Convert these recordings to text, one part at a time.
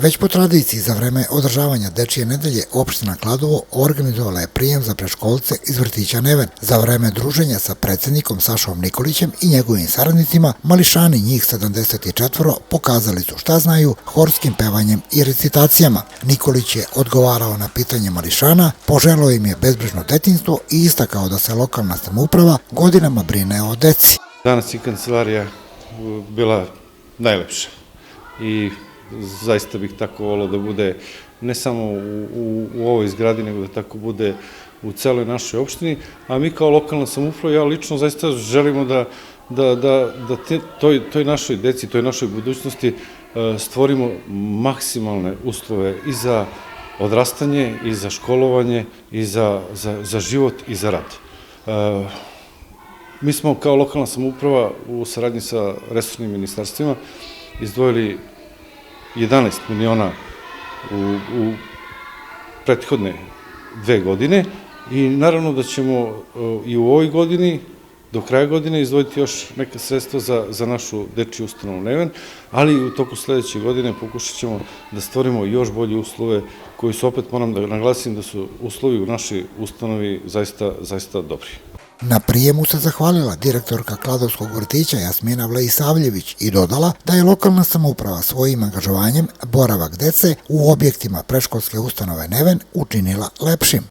Već po tradiciji za vreme održavanja Dečije nedelje opština Kladovo organizovala je prijem za predškolce iz vrtića Neven. Za vreme druženja sa predsjednikom Sašom Nikolićem i njegovim saradnicima, mališani njih 74 pokazali su šta znaju horskim pevanjem i recitacijama. Nikolić je odgovarao na pitanje mališana, poželao im je bezbrižno detinjstvo i istakao da se lokalna samouprava godinama brine o deci. Danas je kancelarija bila najlepša i zaista bih tako volio da bude ne samo u ovoj zgradi, nego da tako bude u celoj našoj opštini, a mi kao lokalna samouprava, ja lično zaista želimo da toj našoj deci, toj našoj budućnosti stvorimo maksimalne uslove i za odrastanje, i za školovanje, i za život i za rad. Mi smo kao lokalna samouprava u saradnji sa resornim ministarstvima izdvojili 11 miliona u prethodne 2 godine i naravno da ćemo i u ovoj godini, do kraja godine, izdvojiti još neka sredstva za našu dečiju ustanovu Neven, ali u toku sledeće godine pokušat ćemo da stvorimo još bolje uslove koji su, opet moram da naglasim, da su uslovi u našoj ustanovi zaista dobri. Na prijemu se zahvalila direktorka Kladovskog vrtića Jasmina Vlaisavljević i dodala da je lokalna samouprava svojim angažovanjem boravak dece u objektima predškolske ustanove Neven učinila lepšim.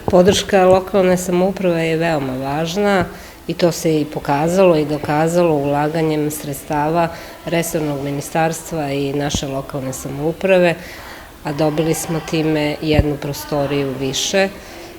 Podrška lokalne samouprave je veoma važna i to se i pokazalo i dokazalo ulaganjem sredstava resornog ministarstva i naše lokalne samouprave, a dobili smo time jednu prostoriju više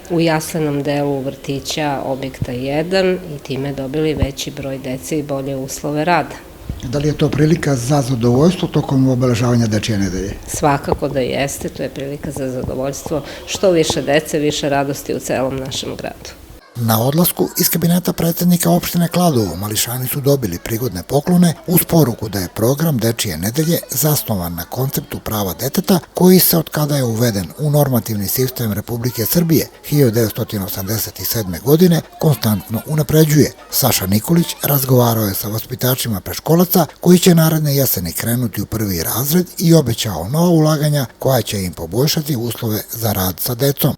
u jaslenom delu vrtića objekta 1 i time dobili veći broj dece i bolje uslove rada. Da li je to prilika za zadovoljstvo tokom obeležavanja Dečije nedelje? Svakako da jeste, to je prilika za zadovoljstvo. Što više dece, više radosti u celom našem gradu. Na odlasku iz kabineta predsjednika opštine Kladovo mališani su dobili prigodne poklone uz poruku da je program Dečije nedelje zasnovan na konceptu prava deteta koji se od kada je uveden u normativni sistem Republike Srbije 1987. godine konstantno unapređuje. Saša Nikolić razgovarao je sa vaspitačima predškolaca koji će naredne jeseni krenuti u 1. razred i obećao nova ulaganja koja će im poboljšati uslove za rad sa decom.